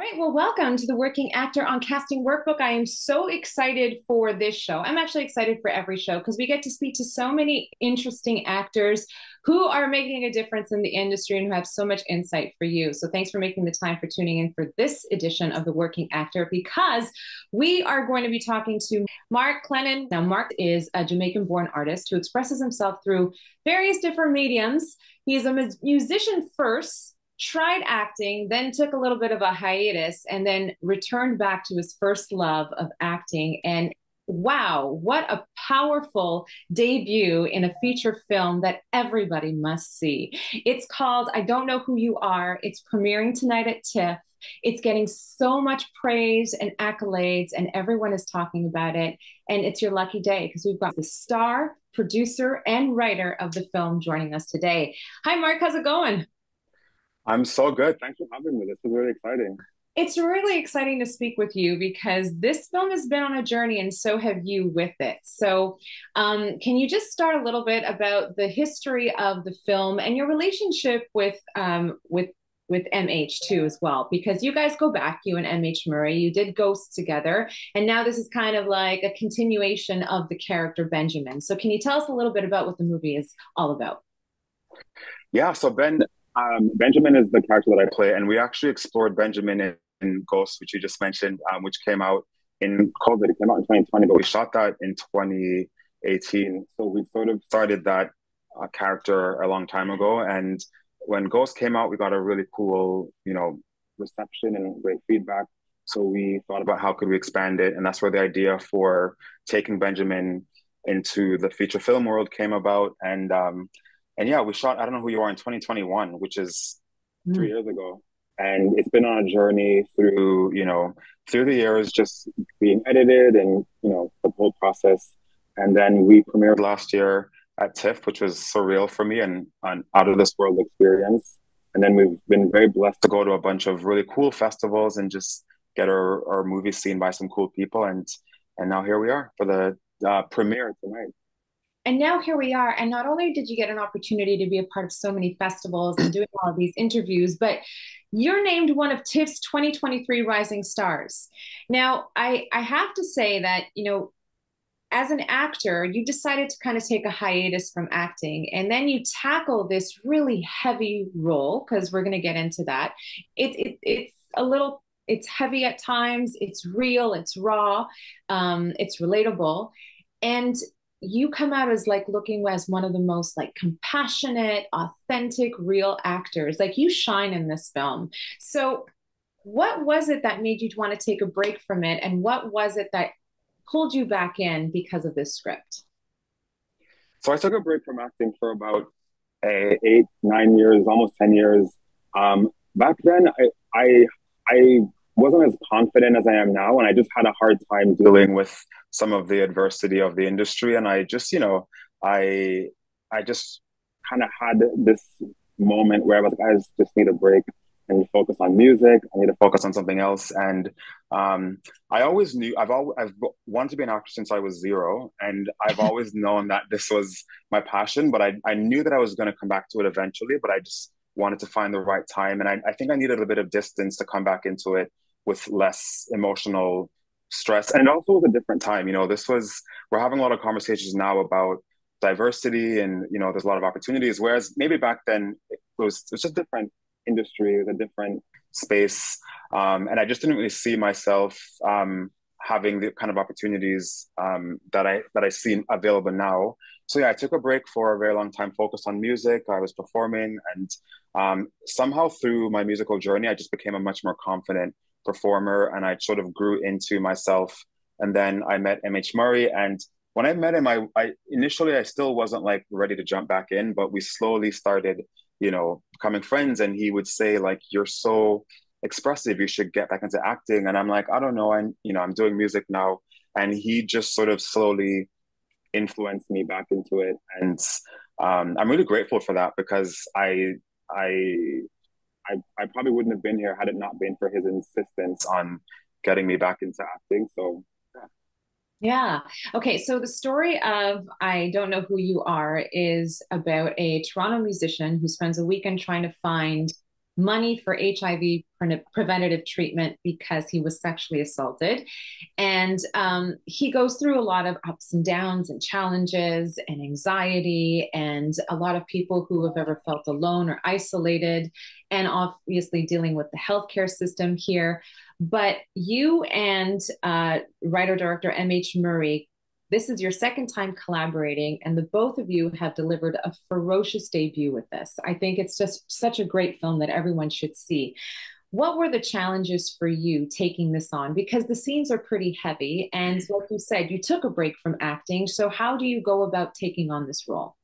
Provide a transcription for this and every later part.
right, well, welcome to the Working Actor on Casting Workbook. I am so excited for this show. I'm actually excited for every show because we get to speak to so many interesting actors who are making a difference in the industry and who have so much insight for you. So thanks for making the time for tuning in for this edition of the Working Actor, because we are going to be talking to Mark Clennon. Now, Mark is a Jamaican-born artist who expresses himself through various different mediums. He is a musician first, tried acting, then took a little bit of a hiatus, and then returned back to his first love of acting. And wow, what a powerful debut in a feature film that everybody must see. It's called I Don't Know Who You Are. It's premiering tonight at TIFF. It's getting so much praise and accolades, and everyone is talking about it. And it's your lucky day because we've got the star, producer, and writer of the film joining us today. Hi, Mark. How's it going? I'm so good. Thanks for having me. This is really exciting. It's really exciting to speak with you because this film has been on a journey and so have you with it. So, can you just start a little bit about the history of the film and your relationship with MH too as well? Because you guys go back, you and MH Murray, you did Ghosts together, and now this is kind of like a continuation of the character Benjamin. So, can you tell us a little bit about what the movie is all about? Yeah, so Benjamin is the character that I play, and we actually explored Benjamin in Ghost, which you just mentioned, which came out in COVID. It came out in 2020, but we shot that in 2018. So we sort of started that character a long time ago. And when Ghost came out, we got a really cool, reception and great feedback. So we thought about how could we expand it, and that's where the idea for taking Benjamin into the feature film world came about. And yeah, we shot I Don't Know Who You Are in 2021, which is 3 years ago. And it's been on a journey through the years, just being edited and, the whole process. And then we premiered last year at TIFF, which was surreal for me and an out of this world experience. And then we've been very blessed to go to a bunch of really cool festivals and just get our movie seen by some cool people. And now here we are for the premiere tonight. And now here we are. And not only did you get an opportunity to be a part of so many festivals and doing all of these interviews, but you're named one of TIFF's 2023 Rising Stars. Now, I have to say that, as an actor, you decided to kind of take a hiatus from acting, and then you tackle this really heavy role, because we're going to get into that. It's a little, it's heavy at times, it's real, it's raw, it's relatable. And you come out as like looking as one of the most like compassionate, authentic, real actors. Like you shine in this film. So what was it that made you want to take a break from it? And what was it that pulled you back in because of this script? So I took a break from acting for about 8, 9 years, almost 10 years. Back then, I wasn't as confident as I am now, and I just had a hard time dealing with some of the adversity of the industry. And I just kind of had this moment where I was like, just need a break and focus on music. I need to focus on something else. And I always knew I've wanted to be an actor since I was zero, and I've always known that this was my passion. But I knew that I was going to come back to it eventually. But I just wanted to find the right time, and I think I needed a bit of distance to come back into it with less emotional stress, and also with a different time. We're having a lot of conversations now about diversity, and there's a lot of opportunities, whereas maybe back then it was just different industry, it was a different space, and I just didn't really see myself having the kind of opportunities that I see available now. So yeah, I took a break for a very long time, focused on music. I was performing, and somehow through my musical journey, I just became a much more confident performer, and I sort of grew into myself. And then I met MH Murray, and when I met him, I initially I still wasn't like ready to jump back in, but we slowly started, becoming friends. And he would say like, "You're so expressive, you should get back into acting." And I'm like, I don't know, I'm doing music now. And he just sort of slowly influenced me back into it, and I'm really grateful for that, because I I probably wouldn't have been here had it not been for his insistence on getting me back into acting. So yeah. Yeah. Okay. So the story of I Don't Know Who You Are is about a Toronto musician who spends a weekend trying to find money for HIV preventative treatment because he was sexually assaulted. And he goes through a lot of ups and downs and challenges and anxiety, and a lot of people who have ever felt alone or isolated, and obviously dealing with the healthcare system here. But you and writer director M.H. Murray, this is your second time collaborating, and the both of you have delivered a ferocious debut with this. I think it's just such a great film that everyone should see. What were the challenges for you taking this on? Because the scenes are pretty heavy. And like you said, you took a break from acting. So, how do you go about taking on this role?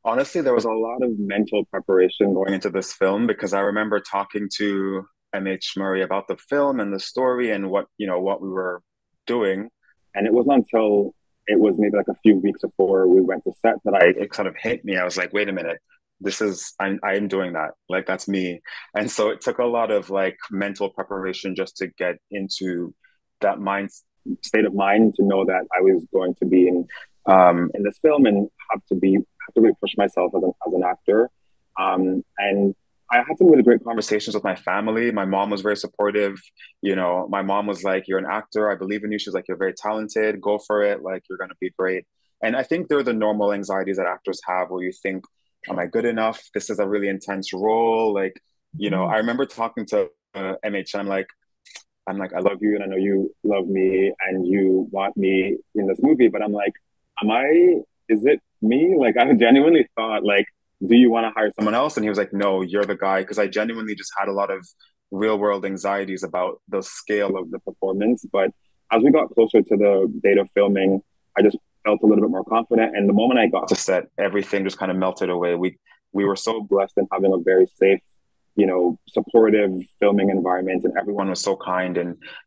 Honestly, there was a lot of mental preparation going into this film because I remember talking to MH Murray about the film and the story and what we were doing. And it wasn't until it was maybe like a few weeks before we went to set that it kind of hit me. I was like, wait a minute, I'm doing that. Like that's me. And so it took a lot of like mental preparation just to get into that state of mind to know that I was going to be in this film and have to really push myself as an actor. And I had some really great conversations with my family. My mom was very supportive. My mom was like, "You're an actor. I believe in you." She's like, "You're very talented. Go for it. Like, you're gonna be great." And I think they're the normal anxieties that actors have, where you think, "Am I good enough? This is a really intense role." Like, Mhm. I remember talking to MH, and I'm like, "I love you, and I know you love me, and you want me in this movie." But I'm like, "Am I? Is it me?" Like, I genuinely thought, like, "Do you want to hire someone else?" And he was like, "No, you're the guy." Because I genuinely just had a lot of real world anxieties about the scale of the performance. But as we got closer to the date of filming, I just felt a little bit more confident. And the moment I got to set, everything just kind of melted away. We were so blessed in having a very safe, supportive filming environment, and everyone was so kind.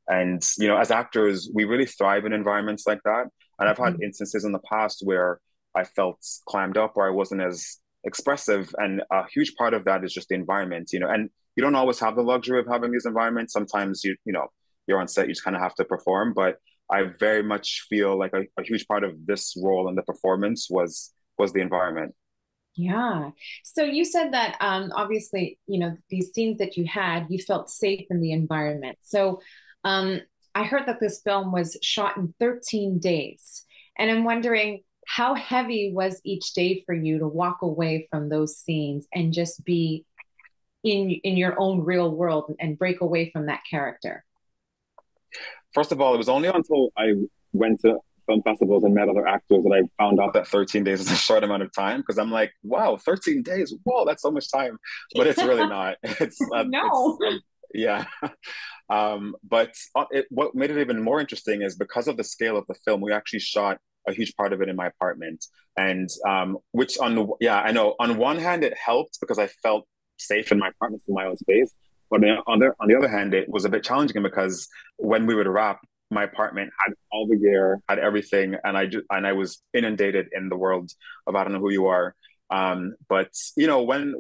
And as actors, we really thrive in environments like that. And I've had instances in the past where I felt clammed up or I wasn't as expressive. And a huge part of that is just the environment, and you don't always have the luxury of having these environments. Sometimes you're on set, you just kind of have to perform. But I very much feel like a huge part of this role and the performance was the environment. Yeah. So you said that obviously, these scenes that you had, you felt safe in the environment. So um, I heard that this film was shot in 13 days. And I'm wondering how heavy was each day for you to walk away from those scenes and just be in your own real world and break away from that character? First of all, it was only until I went to film festivals and met other actors that I found out that 13 days is a short amount of time because I'm like, wow, 13 days. Whoa, that's so much time. But it's really not. No. Yeah. But what made it even more interesting is because of the scale of the film, we actually shot a huge part of it in my apartment. And which yeah, I know on one hand, it helped because I felt safe in my apartment in my own space. But on the other hand, it was a bit challenging because when we would wrap, my apartment had all the gear, had everything, and I was inundated in the world of I don't know who you are. But when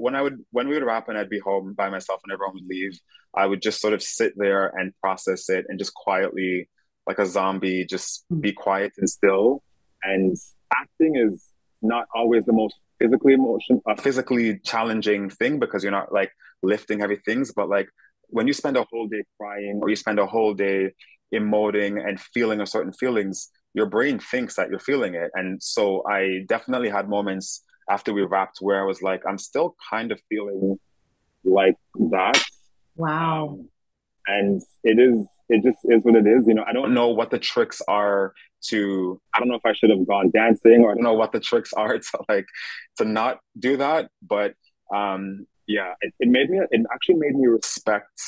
we would wrap and I'd be home by myself and everyone would leave, I would just sort of sit there and process it and just quietly, like a zombie, just be quiet and still. And acting is not always the most physically challenging thing because you're not like lifting heavy things, but like when you spend a whole day crying or you spend a whole day emoting and feeling a certain feelings, your brain thinks that you're feeling it. And so I definitely had moments after we wrapped where I was like, I'm still kind of feeling like that. Wow. Um, and it just is what it is. I don't know what the tricks are I don't know if I should have gone dancing or I don't know what the tricks are to not do that. But yeah, it actually made me respect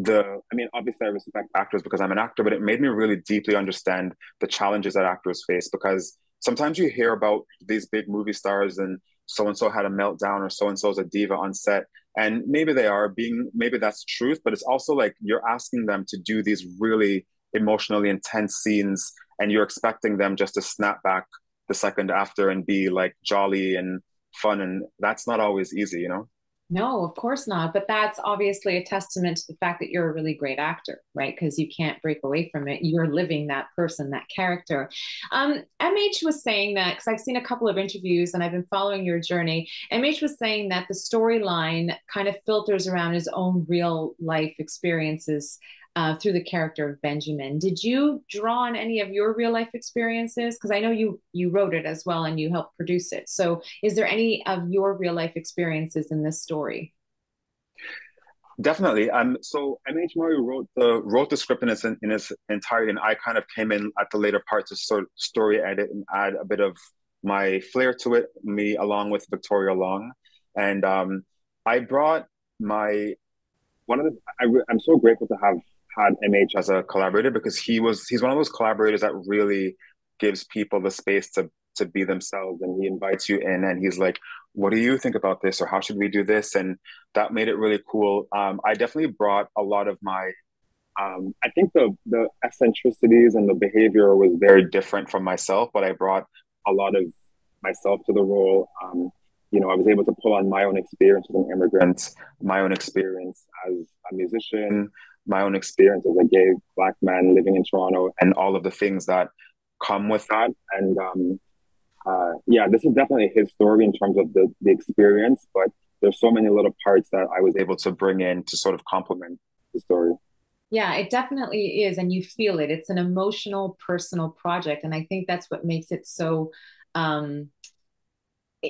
I mean, obviously I respect actors because I'm an actor, but it made me really deeply understand the challenges that actors face because sometimes you hear about these big movie stars and so and so had a meltdown or so and so is a diva on set. And maybe that's truth, but it's also like you're asking them to do these really emotionally intense scenes and you're expecting them just to snap back the second after and be like jolly and fun. And that's not always easy. No, of course not. But that's obviously a testament to the fact that you're a really great actor, right? Because you can't break away from it. You're living that person, that character. MH was saying that, because I've seen a couple of interviews and I've been following your journey. MH was saying that the storyline kind of filters around his own real life experiences through the character of Benjamin. Did you draw on any of your real life experiences? Because I know you wrote it as well and you helped produce it. So, is there any of your real life experiences in this story? Definitely. So MH Murray wrote the script in its entirety, and I kind of came in at the later part to sort of story edit and add a bit of my flair to it, me along with Victoria Long. And I brought my one of the I'm so grateful to have had MH as a collaborator, because he's one of those collaborators that really gives people the space to be themselves, and he invites you in and he's like, what do you think about this, or how should we do this? And that made it really cool. I definitely brought a lot of my I think the eccentricities and the behavior was very different from myself, but I brought a lot of myself to the role. I was able to pull on my own experience as an immigrant, my own experience as a musician, my own experience as a gay Black man living in Toronto, and all of the things that come with that. And yeah, this is definitely his story in terms of the experience, but there's so many little parts that I was able to bring in to sort of complement the story. Yeah, it definitely is. And you feel it. It's an emotional, personal project. And I think that's what makes it so, um,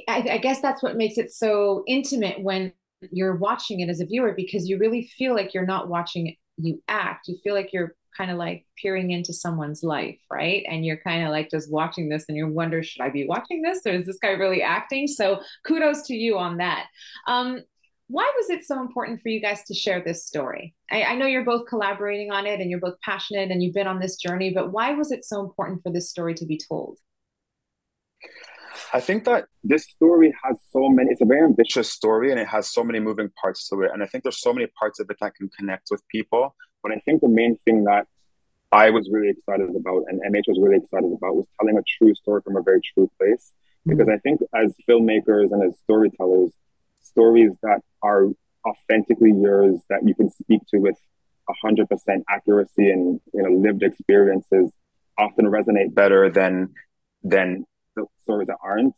I guess that's what makes it so intimate when you're watching it as a viewer, because you really feel like you're not watching you act. You feel like you're kind of like peering into someone's life, right? And you're kind of like just watching this and you wonder, should I be watching this, or is this guy really acting? So kudos to you on that. Um, why was it so important for you guys to share this story? I know you're both collaborating on it and you're both passionate and you've been on this journey, but why was it so important for this story to be told? I think that this story has it's a very ambitious story and it has so many moving parts to it. And I think there's so many parts of it that can connect with people. But I think the main thing that I was really excited about and MH was really excited about was telling a true story from a very true place. Because Mm. I think as filmmakers and as storytellers, stories that are authentically yours, that you can speak to with 100% accuracy and lived experiences, often resonate better than the stories that aren't.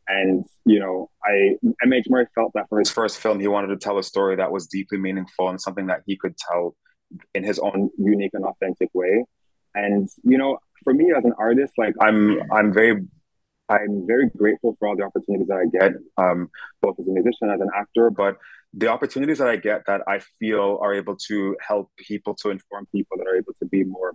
And I MH Murray felt that for his first film, he wanted to tell a story that was deeply meaningful and something that he could tell in his own unique and authentic way. And for me as an artist, like I'm very grateful for all the opportunities that I get, both as a musician, as an actor, but the opportunities that I get that I feel are able to help people, to inform people, that are able to be more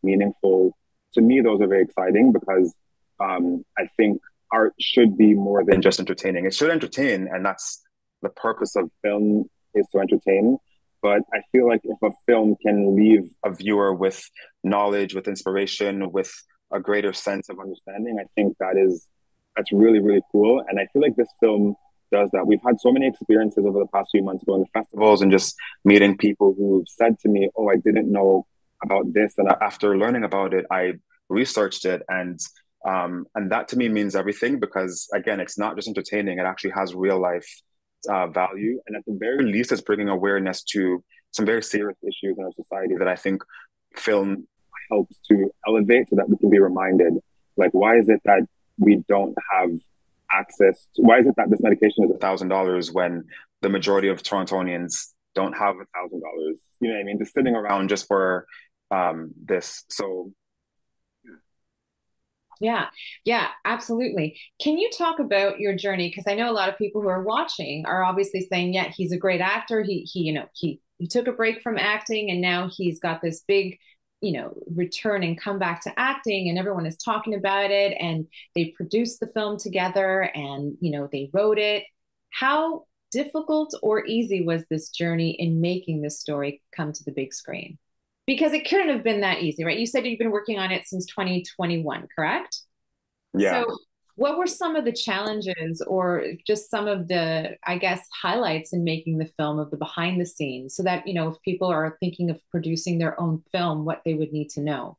meaningful. To me, those are very exciting because I think art should be more than just entertaining. It should entertain, and that's the purpose of film, is to entertain. But I feel like if a film can leave a viewer with knowledge, with inspiration, with a greater sense of understanding, I think that's really, really cool. And I feel like this film does that. We've had so many experiences over the past few months going to festivals and just meeting people who've said to me, "Oh, I didn't know about this," and after learning about it, I researched it, and that to me means everything, because again, it's not just entertaining; it actually has real life value, and at the very least, it's bringing awareness to some very serious issues in our society that I think film helps to elevate, so that we can be reminded, like, why is it that we don't have why is it that this medication is $1,000 when the majority of Torontonians don't have $1,000? You know what I mean? Just sitting around just for this. So Yeah, yeah, absolutely. Can you talk about your journey? Because I know a lot of people who are watching are obviously saying, yeah, he's a great actor. He took a break from acting and now he's got this big, return and come back to acting, and everyone is talking about it. And they produced the film together, and they wrote it. How difficult or easy was this journey in making this story come to the big screen? Because it couldn't have been that easy, right? You said you've been working on it since 2021, correct? yeah. So, what were some of the challenges or just some of the, I guess, highlights in making the film, of the behind the scenes, so that, if people are thinking of producing their own film, what they would need to know?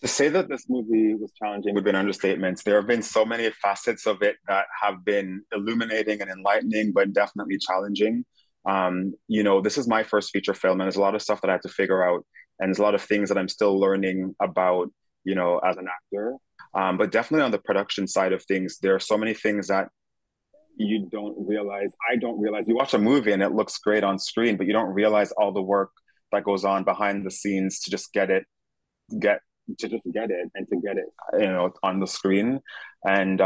To say that this movie was challenging would be an understatement. There have been so many facets of it that have been illuminating and enlightening, but definitely challenging. This is my first feature film, and there's a lot of stuff that I have to figure out, and there's a lot of things that I'm still learning about, as an actor. But definitely on the production side of things, there are so many things that you don't realize. I don't realize. You watch a movie and it looks great on screen, but you don't realize all the work that goes on behind the scenes to just get get it and to get it on the screen. And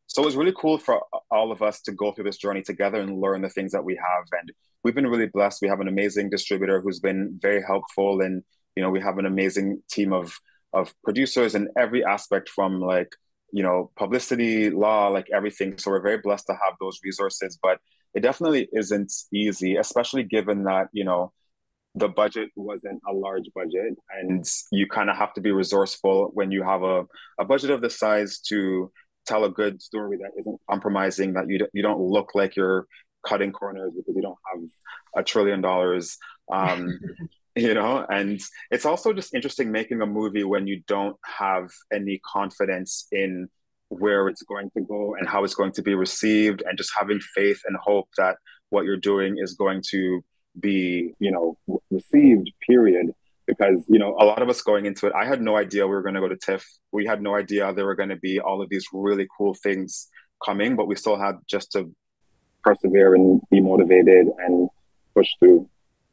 so it was really cool for all of us to go through this journey together and learn the things that we have. And we've been really blessed. We have an amazing distributor who's been very helpful, and we have an amazing team of producers in every aspect, from like publicity, law, like everything. So we're very blessed to have those resources, but it definitely isn't easy, especially given that the budget wasn't a large budget, and you kind of have to be resourceful when you have a budget of this size to tell a good story that isn't compromising, that you don't look like you're cutting corners because you don't have $1 trillion. um and it's also just interesting making a movie when you don't have any confidence in where it's going to go and how it's going to be received, and just having faith and hope that what you're doing is going to be received, period. Because a lot of us going into it, I had no idea we were going to go to TIFF. We had no idea there were going to be all of these really cool things coming, but we still had just to persevere and be motivated and push through.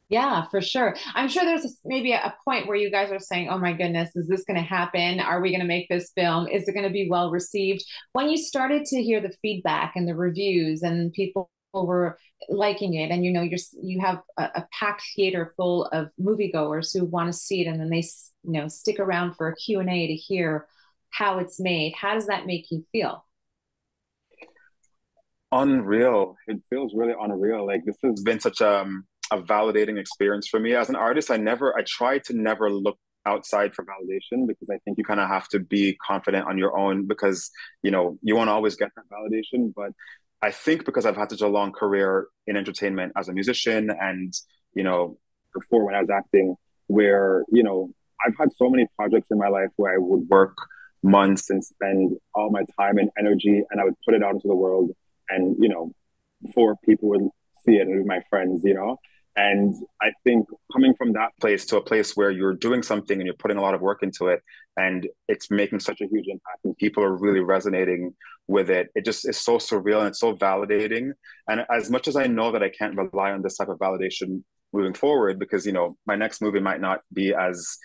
Yeah, for sure. I'm sure there's maybe a point where you guys are saying, "Oh my goodness, is this going to happen? Are we going to make this film? Is it going to be well received?" When you started to hear the feedback and the reviews, and people were liking it, and you have a packed theater full of moviegoers who want to see it, and then they stick around for a Q&A to hear how it's made. How does that make you feel? Unreal. It feels really unreal. Like, this has been such a validating experience for me as an artist. I try to never look outside for validation, because I think you kind of have to be confident on your own, because you won't always get that validation. But I think because I've had such a long career in entertainment as a musician, and before when I was acting, where I've had so many projects in my life where I would work months and spend all my time and energy, and I would put it out into the world, and before people would see it, and with my friends, and I think coming from that place to a place where you're doing something and you're putting a lot of work into it, and it's making such a huge impact, and people are really resonating with it, it just is so surreal and it's so validating. And as much as I know that I can't rely on this type of validation moving forward, because my next movie might not be as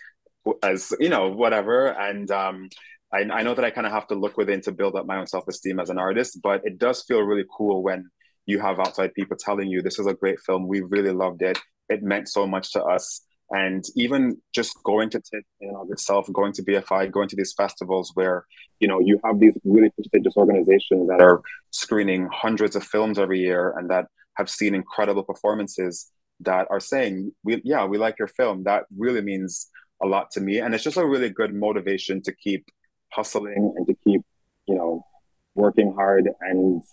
whatever, and I know that I kind of have to look within to build up my own self-esteem as an artist, but it does feel really cool when you have outside people telling you this is a great film, we really loved it, it meant so much to us. And even just going to TIFF in and of itself, going to BFI, going to these festivals where you have these really prestigious organizations that are screening hundreds of films every year, and that have seen incredible performances, that are saying, we like your film. That really means a lot to me, and it's just a really good motivation to keep hustling and to keep working hard. And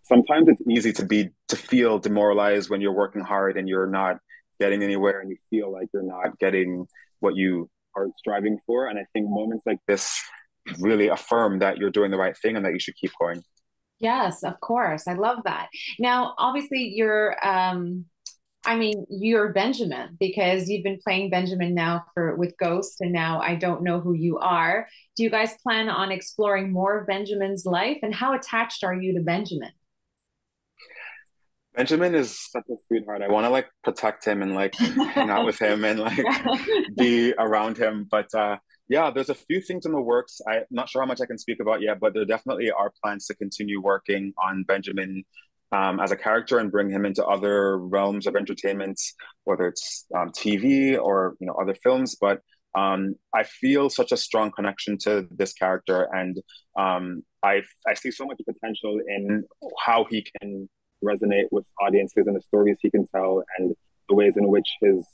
sometimes it's easy to feel demoralized when you're working hard and you're not getting anywhere, and you feel like you're not getting what you are striving for. And I think moments like this really affirm that you're doing the right thing and that you should keep going. Yes, of course. I love that. Now, obviously, you're Benjamin, because you've been playing Benjamin now for with Ghost, and now I don't know who you are. Do you guys plan on exploring more of Benjamin's life, and how attached are you to Benjamin? Benjamin is such a sweetheart. I want to like protect him and like hang out with him and like be around him. But yeah, there's a few things in the works. I'm not sure how much I can speak about yet, but there definitely are plans to continue working on Benjamin as a character, and bring him into other realms of entertainment, whether it's TV or other films. But I feel such a strong connection to this character, and I see so much potential in how he can resonate with audiences and the stories he can tell, and the ways in which his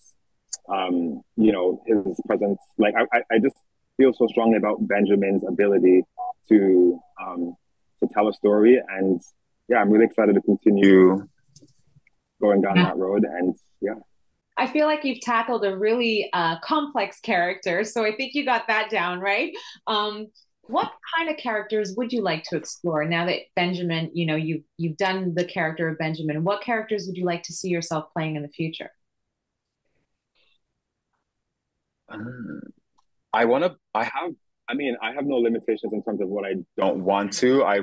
presence, like I just feel so strongly about Benjamin's ability to tell a story. And yeah, I'm really excited to continue going down Yeah. that road. And yeah. I feel like you've tackled a really complex character, so I think you got that down right. Um, what kind of characters would you like to explore now that Benjamin, you've done the character of Benjamin? What characters would you like to see yourself playing in the future? Um, I mean, I have no limitations in terms of what I don't want to. I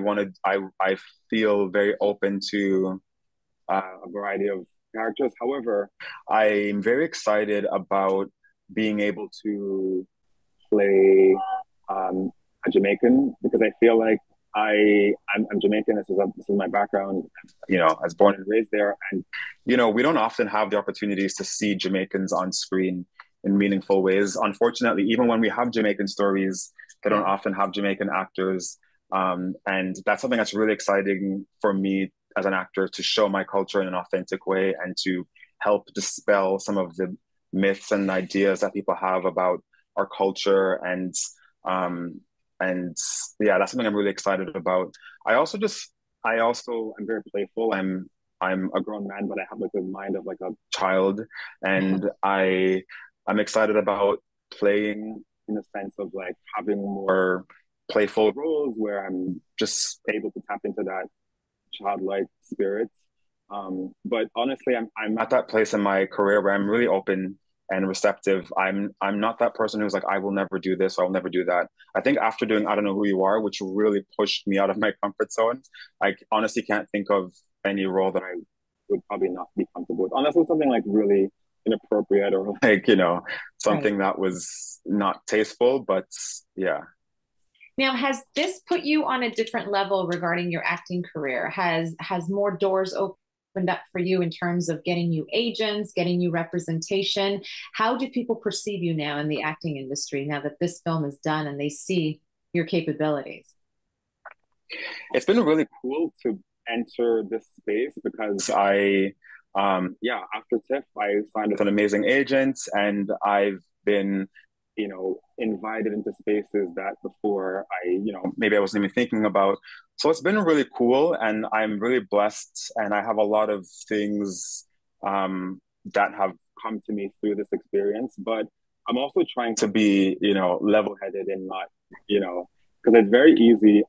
feel very open to a variety of characters. However, I'm very excited about being able to play a Jamaican because I feel like I'm Jamaican. This is my background. You know, I was born and raised there, and you know, we don't often have the opportunities to see Jamaicans on screen in meaningful ways. Unfortunately, even when we have Jamaican stories, they don't Yeah. often have Jamaican actors, and that's something that's really exciting for me as an actor to show my culture in an authentic way and to help dispel some of the myths and ideas that people have about our culture um and yeah, that's something I'm really excited about. I also just I also I'm very playful. I'm a grown man, but I have like the mind of like a child, and I'm excited about playing in the sense of like having more playful roles where I'm just able to tap into that childlike spirit. But honestly, I'm at that place in my career where I'm really open and receptive. I'm not that person who's like, I will never do this or I'll never do that. I think after doing I Don't Know Who You Are, which really pushed me out of my comfort zone, I honestly can't think of any role that I would probably not be comfortable with, unless it's something like really inappropriate or like, you know, Right. something that was not tasteful. But yeah. Now, has this put you on a different level regarding your acting career? Has more doors opened up for you in terms of getting you agents, getting you representation? How do people perceive you now in the acting industry now that this film is done and they see your capabilities? It's been really cool to enter this space because yeah, after TIFF, I signed with an amazing agent and I've been, you know, invited into spaces that before you know, maybe I wasn't even thinking about. So it's been really cool and I'm really blessed and I have a lot of things, that have come to me through this experience, but I'm also trying to be, you know, level-headed and not, you know, because it's very easy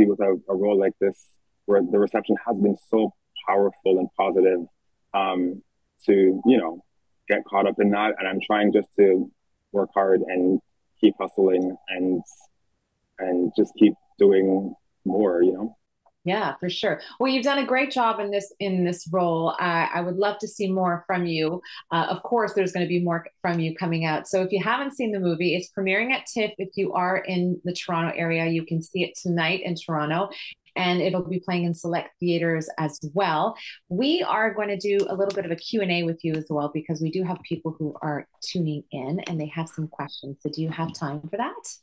with a role like this where the reception has been so powerful and positive, to, you know, get caught up in that. And I'm trying just to work hard and keep hustling and just keep doing more, you know? Yeah, for sure. Well, you've done a great job in this role. I would love to see more from you. Of course, there's going to be more from you coming out. So if you haven't seen the movie, it's premiering at TIFF. If you are in the Toronto area, you can see it tonight in Toronto. And it'll be playing in select theaters as well. We are going to do a little bit of a Q&A with you as well because we do have people who are tuning in and they have some questions. So do you have time for that?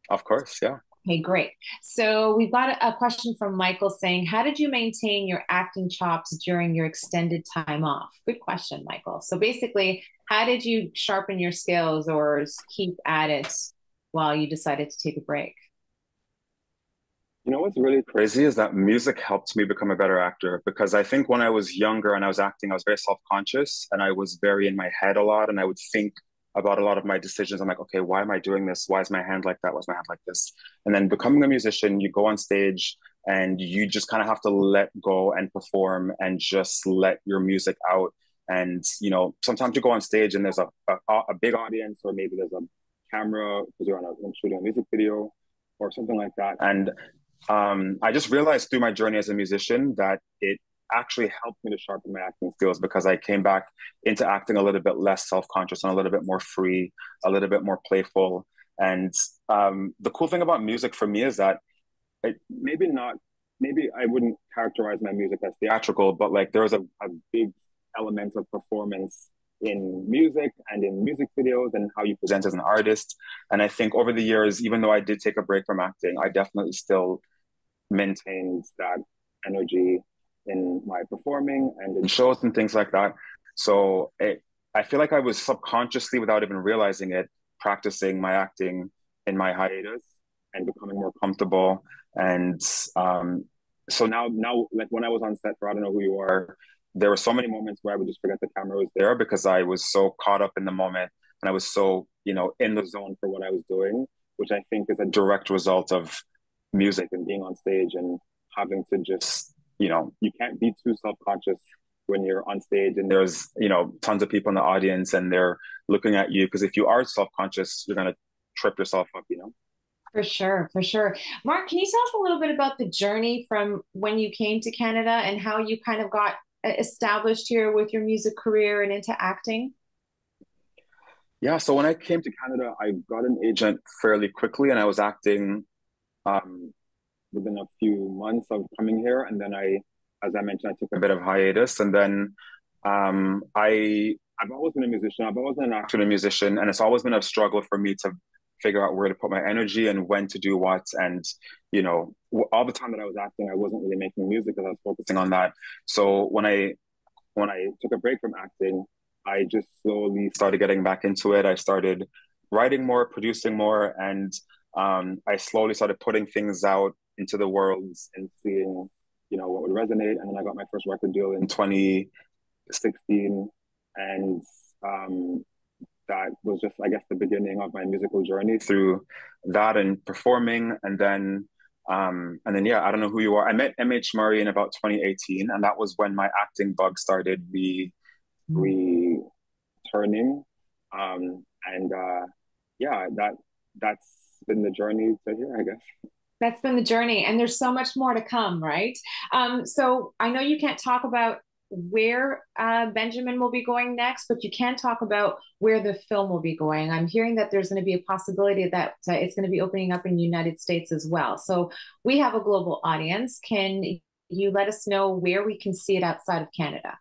Of course, yeah. Okay, great. So we've got a question from Michael saying, how did you maintain your acting chops during your extended time off? Good question, Michael. So basically, how did you sharpen your skills or keep at it while you decided to take a break? You know what's really crazy is that music helped me become a better actor because I think when I was younger and I was acting, I was very self-conscious and I was very in my head a lot and I would think about a lot of my decisions. I'm like, okay, why am I doing this? Why is my hand like that? Why is my hand like this? And then becoming a musician, you go on stage and you just kind of have to let go and perform and just let your music out. And, you know, sometimes you go on stage and there's a big audience or maybe there's a camera because you're shooting a music video or something like that. And I just realized through my journey as a musician that it actually helped me to sharpen my acting skills because I came back into acting a little bit less self-conscious and a little bit more free, a little bit more playful. And the cool thing about music for me is that maybe not, maybe I wouldn't characterize my music as theatrical, but like there's a big element of performance in music and in music videos and how you present as an artist. And I think over the years, even though I did take a break from acting, I definitely still maintains that energy in my performing and in shows and things like that. So I feel like I was subconsciously, without even realizing it, practicing my acting in my hiatus and becoming more comfortable. And so now, like when I was on set for I Don't Know Who You Are, there were so many moments where I would just forget the camera was there because I was so caught up in the moment and I was so, in the zone for what I was doing, which I think is a direct result of music and being on stage and having to just, you can't be too self-conscious when you're on stage and there's, tons of people in the audience and they're looking at you. Because if you are self-conscious, you're going to trip yourself up. For sure, for sure. Mark, can you tell us a little bit about the journey from when you came to Canada and how you kind of got established here with your music career and into acting? Yeah, so when I came to Canada, I got an agent fairly quickly and I was acting um, within a few months of coming here. And then as I mentioned, I took a bit of hiatus. And then I've always been a musician. I've always been an actor and a musician. And it's always been a struggle for me to figure out where to put my energy and when to do what. And, all the time that I was acting, I wasn't really making music because I was focusing on that. So when I took a break from acting, I just slowly started getting back into it. I started writing more, producing more, and I slowly started putting things out into the world and seeing, what would resonate. And then I got my first record deal in 2016, and that was just, I guess, the beginning of my musical journey through that and performing, and then yeah, I don't know who you are. I met MH Murray in about 2018, and that was when my acting bug started returning. And yeah, that's been the journey to here, I guess. That's been the journey, and there's so much more to come, right? So I know you can't talk about where Benjamin will be going next, but you can talk about where the film will be going. I'm hearing that there's going to be a possibility that it's going to be opening up in the United States as well. So we have a global audience. Can you let us know where we can see it outside of Canada?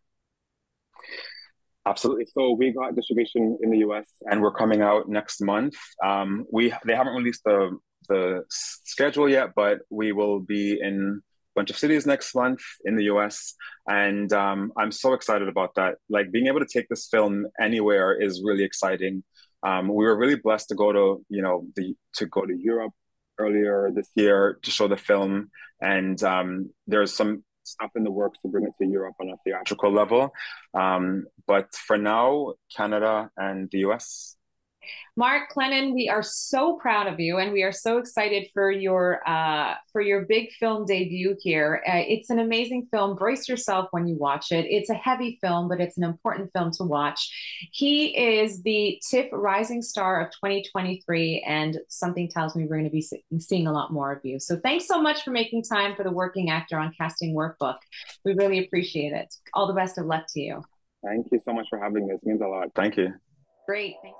Absolutely. So we got distribution in the US and we're coming out next month. They haven't released the schedule yet, but we will be in a bunch of cities next month in the US. And I'm so excited about that. Like being able to take this film anywhere is really exciting. We were really blessed to go to, to go to Europe earlier this year to show the film. And there's some stuff in the works to bring it to Europe on a theatrical level. But for now, Canada and the US. Mark Clennon, we are so proud of you, and we are so excited for your big film debut here. It's an amazing film. Brace yourself when you watch it. It's a heavy film, but it's an important film to watch. He is the TIFF Rising Star of 2023, and something tells me we're going to be seeing a lot more of you. So thanks so much for making time for the Working Actor on Casting Workbook. We really appreciate it. All the best of luck to you. Thank you so much for having me. This means a lot. Thank you. Great. Thanks.